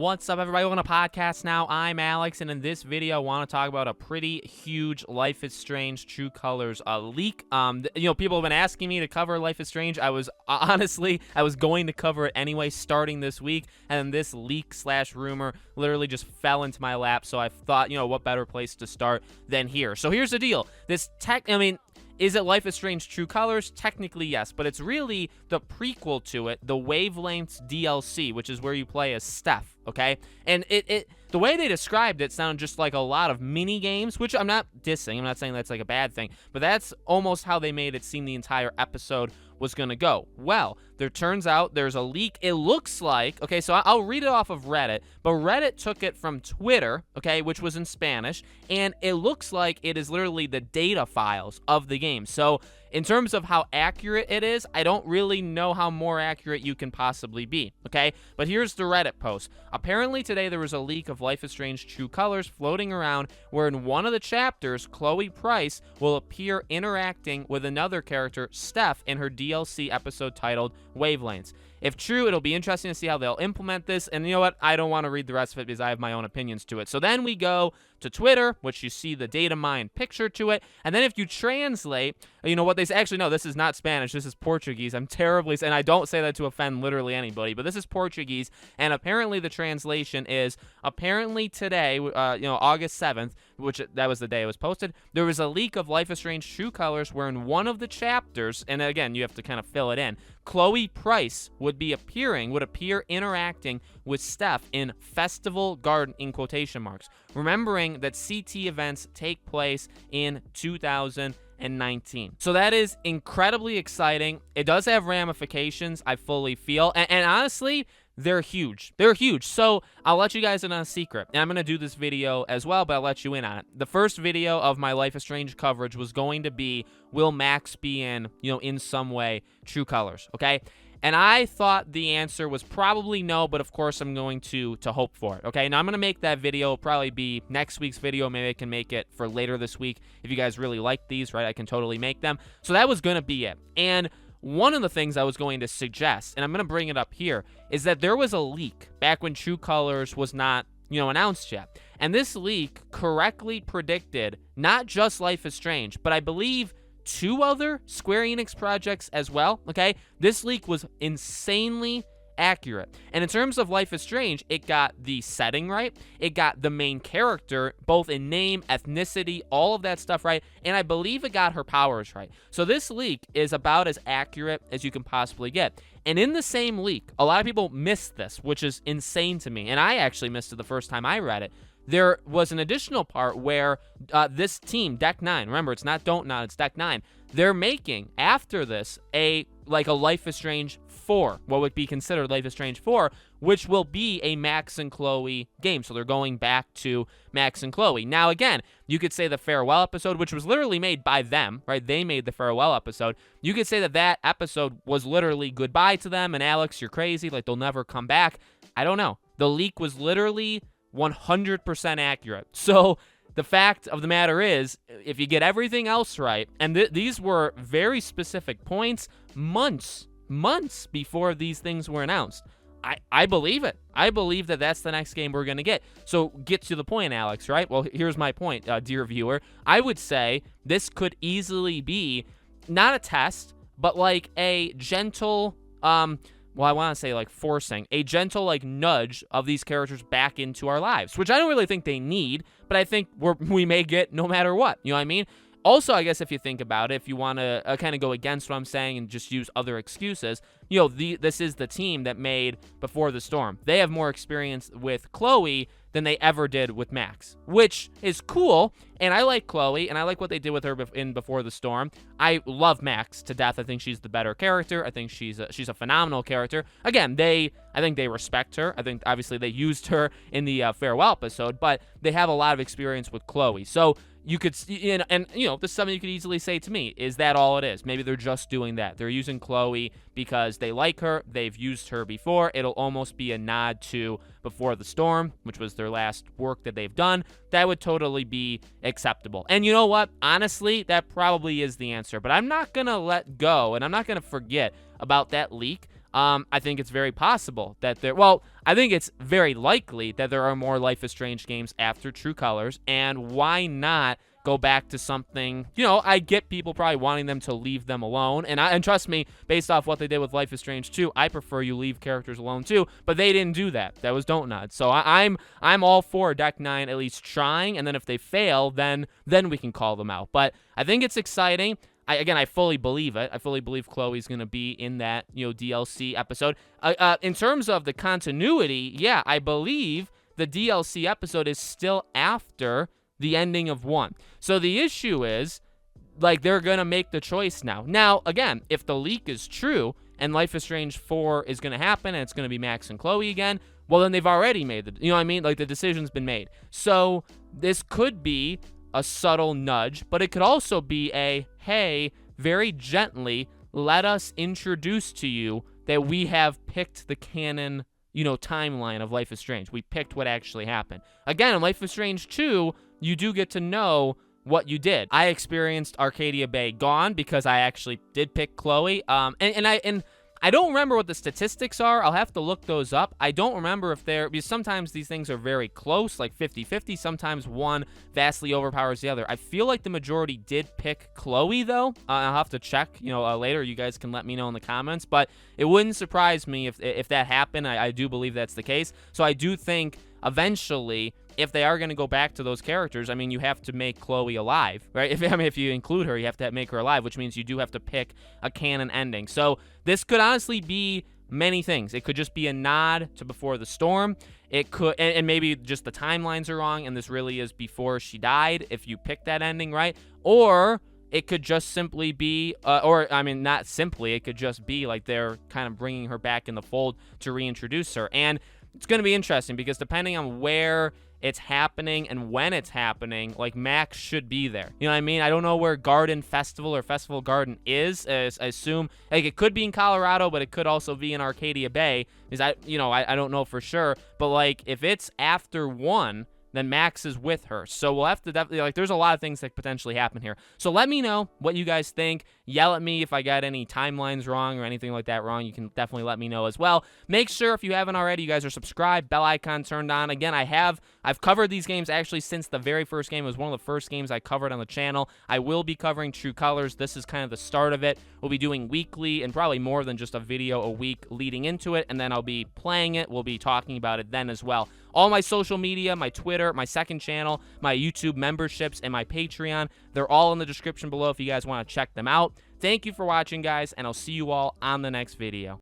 What's up, everybody? Welcome to podcast now. I'm Alex, and in this video, I want to talk about a pretty huge Life is Strange True Colors leak. People have been asking me to cover Life is Strange. I was going to cover it anyway, starting this week, and this leak / rumor literally just fell into my lap. So I thought, what better place to start than here? So here's the deal. Is it Life is Strange True Colors? Technically, yes, but it's really the prequel to it, the Wavelengths DLC, which is where you play as Steph, okay? And the way they described it sounded just like a lot of mini games, which I'm not dissing. I'm not saying that's like a bad thing, but that's almost how they made it seem the entire episode was going to go. Well, there turns out there's a leak. It looks like, okay, so I'll read it off of Reddit, but Reddit took it from Twitter, okay, which was in Spanish, and it looks like it is literally the data files of the game. So in terms of how accurate it is, I don't really know how more accurate you can possibly be, okay? But here's the Reddit post. Apparently today there was a leak of Life is Strange True Colors floating around where in one of the chapters, Chloe Price will appear interacting with another character, Steph, in her DLC episode titled Wavelengths. If true, it'll be interesting to see how they'll implement this. And you know what? I don't want to read the rest of it because I have my own opinions to it. So then we go to Twitter, which you see the data mine picture to it. And then if you translate, what they say, actually, no, this is not Spanish. This is Portuguese. I'm terribly, and I don't say that to offend literally anybody, but this is Portuguese. And apparently the translation is, apparently today, August 7th, which that was the day it was posted, there was a leak of Life is Strange True Colors where in one of the chapters, and again, you have to kind of fill it in, Chloe Price would appear interacting with Steph in Festival Garden, in quotation marks. Remembering that CT events take place in 2019. So that is incredibly exciting. It does have ramifications, I fully feel. And honestly, they're huge. They're huge. So I'll let you guys in on a secret. And I'm going to do this video as well, but I'll let you in on it. The first video of my Life is Strange coverage was going to be, will Max be in some way, True Colors, okay? And I thought the answer was probably no, but of course I'm going to hope for it, okay? Now I'm going to make that video. It'll probably be next week's video. Maybe I can make it for later this week. If you guys really like these, right, I can totally make them. So that was going to be it. And one of the things I was going to suggest, and I'm going to bring it up here, is that there was a leak back when True Colors was not, announced yet. And this leak correctly predicted not just Life is Strange, but I believe 2 other Square Enix projects as well, okay? This leak was insanely accurate. And in terms of Life is Strange, it got the setting right. It got the main character, both in name, ethnicity, all of that stuff right. And I believe it got her powers right. So this leak is about as accurate as you can possibly get. And in the same leak, a lot of people missed this, which is insane to me. And I actually missed it the first time I read it. There was an additional part where this team, Deck 9, remember, it's not Don't Nod, it's Deck 9, they're making, after this, a Life is Strange 4, what would be considered Life is Strange 4, which will be a Max and Chloe game. So they're going back to Max and Chloe. Now, again, you could say the farewell episode, which was literally made by them, right? They made the farewell episode. You could say that episode was literally goodbye to them, and Alex, you're crazy, they'll never come back. I don't know. The leak was literally 100% accurate. So the fact of the matter is, if you get everything else right, and these were very specific points, months before these things were announced, I believe it. I believe that that's the next game we're going to get. So get to the point, Alex, right? Well, here's my point, dear viewer. I would say this could easily be not a test, but like a gentle, I want to say forcing a gentle nudge of these characters back into our lives, which I don't really think they need, but I think we may get no matter what. You know what I mean? Also, I guess if you think about it, if you want to kind of go against what I'm saying and just use other excuses, this is the team that made Before the Storm. They have more experience with Chloe than they ever did with Max, which is cool. And I like Chloe, and I like what they did with her in Before the Storm. I love Max to death. I think she's the better character. I think she's a phenomenal character. Again, I think they respect her. I think obviously they used her in the farewell episode, but they have a lot of experience with Chloe. So you could, this is something you could easily say to me. Is that all it is? Maybe they're just doing that. They're using Chloe because they like her. They've used her before. It'll almost be a nod to Before the Storm, which was their last work that they've done. That would totally be acceptable. And you know what? Honestly, that probably is the answer. But I'm not going to let go, and I'm not going to forget about that leak I think it's very possible that well, I think it's very likely that there are more Life is Strange games after True Colors, and why not go back to something, I get people probably wanting them to leave them alone, and trust me, based off what they did with Life is Strange 2, I prefer you leave characters alone too, but they didn't do that. That was Don't Nod. So I'm all for Deck 9 at least trying, and then if they fail, then we can call them out. But I think it's exciting. I fully believe it. I fully believe Chloe's going to be in that, DLC episode. In terms of the continuity, yeah, I believe the DLC episode is still after the ending of 1. So the issue is, they're going to make the choice now. Now, again, if the leak is true and Life is Strange 4 is going to happen and it's going to be Max and Chloe again, well, then they've already made the, the decision's been made. So this could be a subtle nudge, but it could also be a, hey, very gently, let us introduce to you that we have picked the canon, timeline of Life is Strange. We picked what actually happened. Again, in Life is Strange 2, you do get to know what you did. I experienced Arcadia Bay gone because I actually did pick Chloe. And I don't remember what the statistics are. I'll have to look those up. I don't remember because sometimes these things are very close, like 50-50. Sometimes one vastly overpowers the other. I feel like the majority did pick Chloe, though. I'll have to check, later. You guys can let me know in the comments. But it wouldn't surprise me if that happened. I do believe that's the case. So I do think eventually, if they are going to go back to those characters, you have to make Chloe alive, right? If you include her, you have to make her alive, which means you do have to pick a canon ending. So this could honestly be many things. It could just be a nod to Before the Storm. It could, and maybe just the timelines are wrong, and this really is before she died, if you pick that ending, right? Or it could just simply be, not simply, it could just be like they're kind of bringing her back in the fold to reintroduce her. And it's going to be interesting because depending on where it's happening and when it's happening, Max should be there. You know what I mean? I don't know where Garden Festival or Festival Garden is. I assume it could be in Colorado, but it could also be in Arcadia Bay. Because I don't know for sure. But if it's after 1, then Max is with her. So we'll have to definitely, there's a lot of things that potentially happen here. So let me know what you guys think. Yell at me if I got any timelines wrong or anything like that wrong. You can definitely let me know as well. Make sure if you haven't already, you guys are subscribed, bell icon turned on. Again, I've covered these games actually since the very first game. It was one of the first games I covered on the channel. I will be covering True Colors. This is kind of the start of it. We'll be doing weekly and probably more than just a video a week leading into it, and then I'll be playing it. We'll be talking about it then as well. All my social media, my Twitter, my second channel, my YouTube memberships, and my Patreon, they're all in the description below if you guys want to check them out. Thank you for watching, guys, and I'll see you all on the next video.